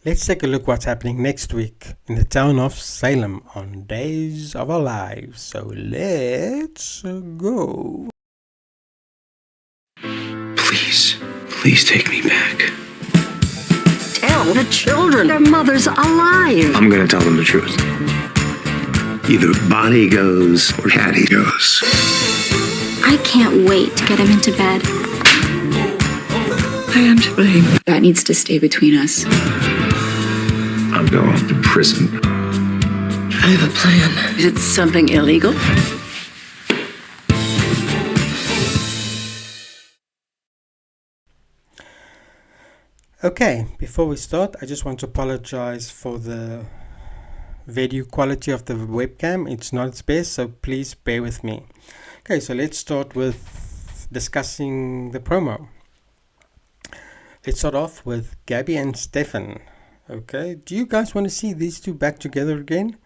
Let's take a look what's happening next week in the town of Salem on Days of Our Lives. So let's go. Please take me back. Tell the children their mother's alive. I'm gonna tell them the truth. Either Bonnie goes or Hattie goes. I can't wait to get him into bed. I am to blame. That needs to stay between us. I'm going to prison. I have a plan. Is it something illegal? Okay, before we start, I just want to apologize for the video quality of the webcam. It's not its best, so please bear with me. Okay, so let's start with discussing the promo. Let's start off with Gabby and Stefan. Okay, do you guys want to see these two back together again?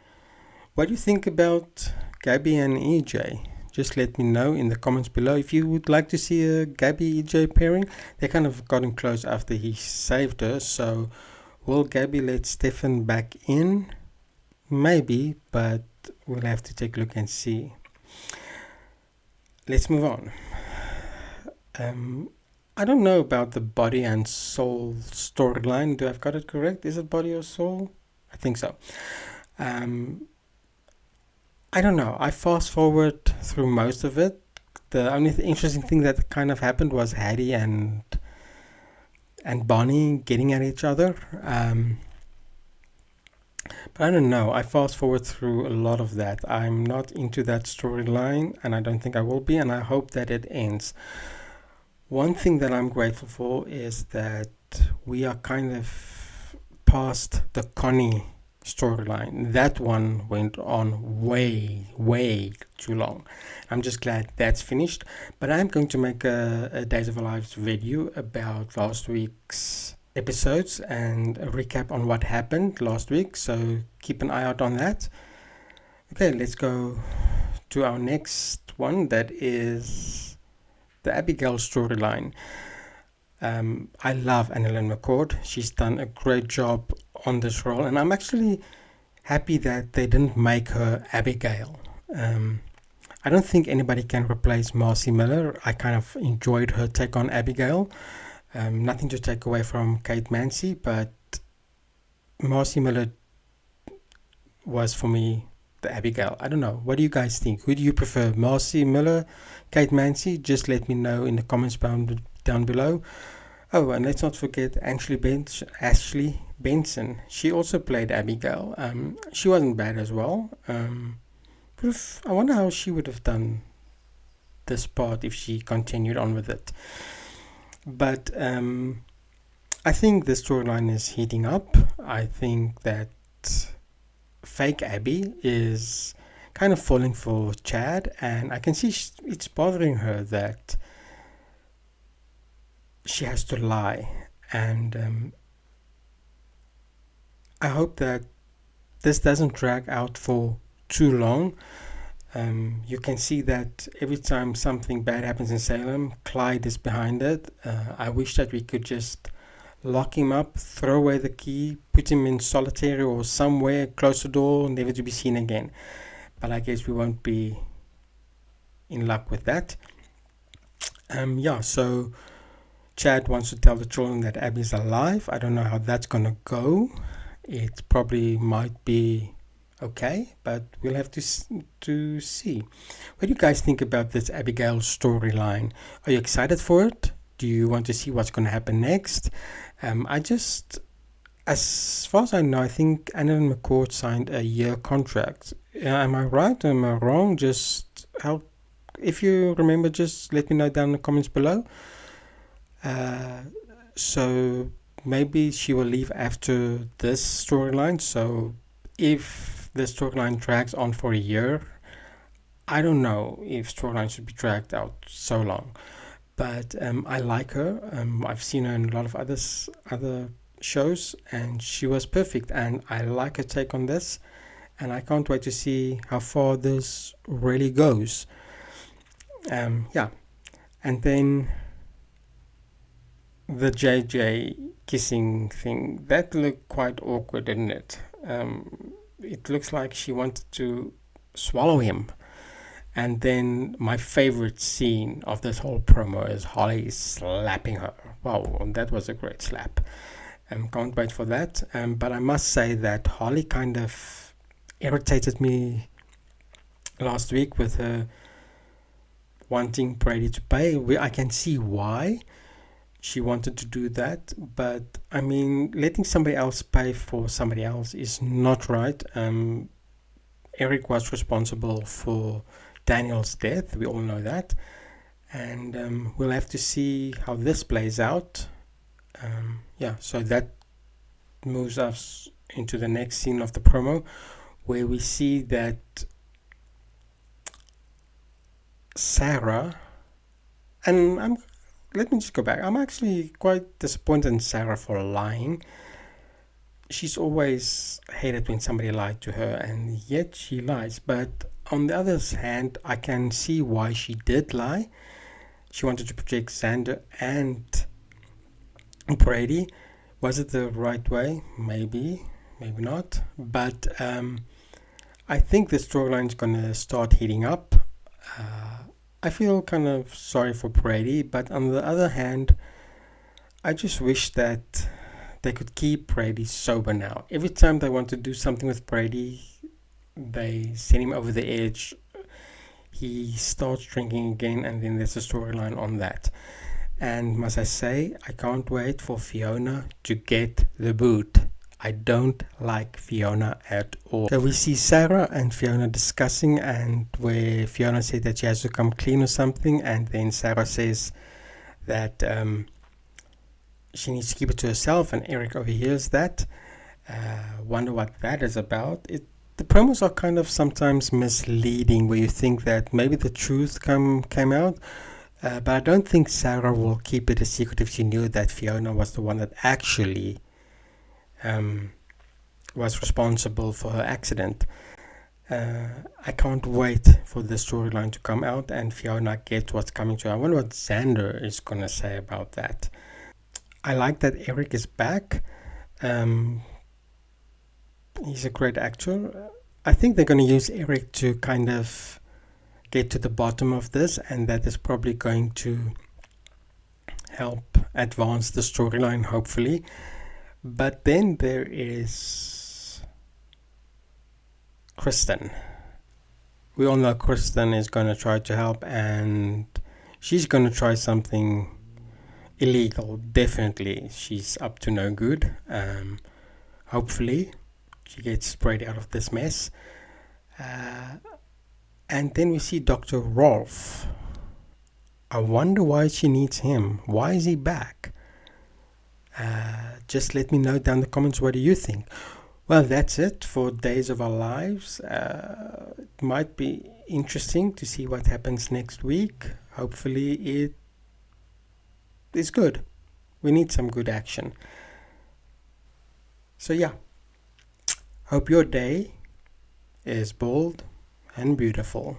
What do you think about Gabby and EJ? Just let me know in the comments below if you would like to see a Gabby EJ pairing. They kind of gotten close after he saved her, so will Gabby let Stefan back in? Maybe, but we'll have to take a look and see. Let's move on. I don't know about the body and soul storyline. Do I've got it correct? Is it body or soul? I think so. I don't know. I fast forward through most of it. The only interesting thing that kind of happened was Hattie and Bonnie getting at each other. But I don't know. I fast forward through a lot of that. I'm not into that storyline, and I don't think I will be, and I hope that it ends. One thing that I'm grateful for is that we are kind of past the Connie storyline. That one went on way too long. I'm just glad that's finished. But I'm going to make a Days of Our Lives video about last week's episodes and a recap on what happened last week. So keep an eye out on that. Okay, let's go to our next one. That is the Abigail storyline. I love Annalyn McCord. She's done a great job on this role, and I'm actually happy that they didn't make her Abigail. I don't think anybody can replace Marcy Miller. I kind of enjoyed her take on Abigail. Nothing to take away from Kate Mansi, but Marcy Miller was for me the Abigail. I don't know. What do you guys think? Who do you prefer, Marcy Miller, Kate Mansi? Just let me know in the comments down below. Oh, and let's not forget Ashley Benson. She also played Abigail. She wasn't bad as well. But I wonder how she would have done this part if she continued on with it. But I think the storyline is heating up. I think that fake Abby is kind of falling for Chad, and I can see it's bothering her that she has to lie, and I hope that this doesn't drag out for too long. You can see that every time something bad happens in Salem, Clyde is behind it. I wish that we could just lock him up, throw away the key, put him in solitary or somewhere, close the door, never to be seen again. But I guess we won't be in luck with that. So Chad wants to tell the children that Abby's alive. I don't know how that's gonna go. It probably might be okay, but we'll have to see. What do you guys think about this Abigail storyline? Are you excited for it? Do you want to see what's going to happen next? As far as I know, I think Annalyn McCord signed a year contract. Am I right? Am I wrong? If you remember, just let me know down in the comments below. So maybe she will leave after this storyline. So if the storyline drags on for a year, I don't know if storyline should be dragged out so long. But I like her. I've seen her in a lot of other shows, and she was perfect. And I like her take on this, and I can't wait to see how far this really goes. And then the JJ kissing thing, that looked quite awkward, didn't it? It looks like she wanted to swallow him. And then my favorite scene of this whole promo is Holly slapping her. Wow, that was a great slap. Can't wait for that. But I must say that Holly kind of irritated me last week with her wanting Brady to pay. I can see why she wanted to do that, but I mean, letting somebody else pay for somebody else is not right. Eric was responsible for Daniel's death, we all know that, and we'll have to see how this plays out. So that moves us into the next scene of the promo, where we see that Sarah, and let me just go back. I'm actually quite disappointed in Sarah for lying. She's always hated when somebody lied to her, and yet she lies. But on the other hand, I can see why she did lie. She wanted to protect Xander and Brady. Was it the right way? Maybe, maybe not. But I think the storyline is going to start heating up. I feel kind of sorry for Brady, but on the other hand, I just wish that they could keep Brady sober now. Every time they want to do something with Brady, they send him over the edge. He starts drinking again, and then there's a storyline on that. And must I say, I can't wait for Fiona to get the boot. I don't like Fiona at all. So we see Sarah and Fiona discussing, and where Fiona said that she has to come clean or something, and then Sarah says that she needs to keep it to herself, and Eric overhears that. Wonder what that is about. The promos are kind of sometimes misleading, where you think that maybe the truth came out, but I don't think Sarah will keep it a secret if she knew that Fiona was the one that actually was responsible for her accident. I can't wait for the storyline to come out and Fiona get what's coming to her. I wonder what Xander is going to say about that. I like that Eric is back. He's a great actor. I think they're going to use Eric to kind of get to the bottom of this, and that is probably going to help advance the storyline, hopefully. But then there is Kristen. We all know Kristen is going to try to help, and she's going to try something illegal. Definitely, she's up to no good. Hopefully, she gets Brady out of this mess. And then we see Dr. Rolf. I wonder why she needs him. Why is he back? Just let me know down in the comments, what do you think? Well, that's it for Days of Our Lives. It might be interesting to see what happens next week. Hopefully it is good. We need some good action. So yeah, hope your day is bold and beautiful.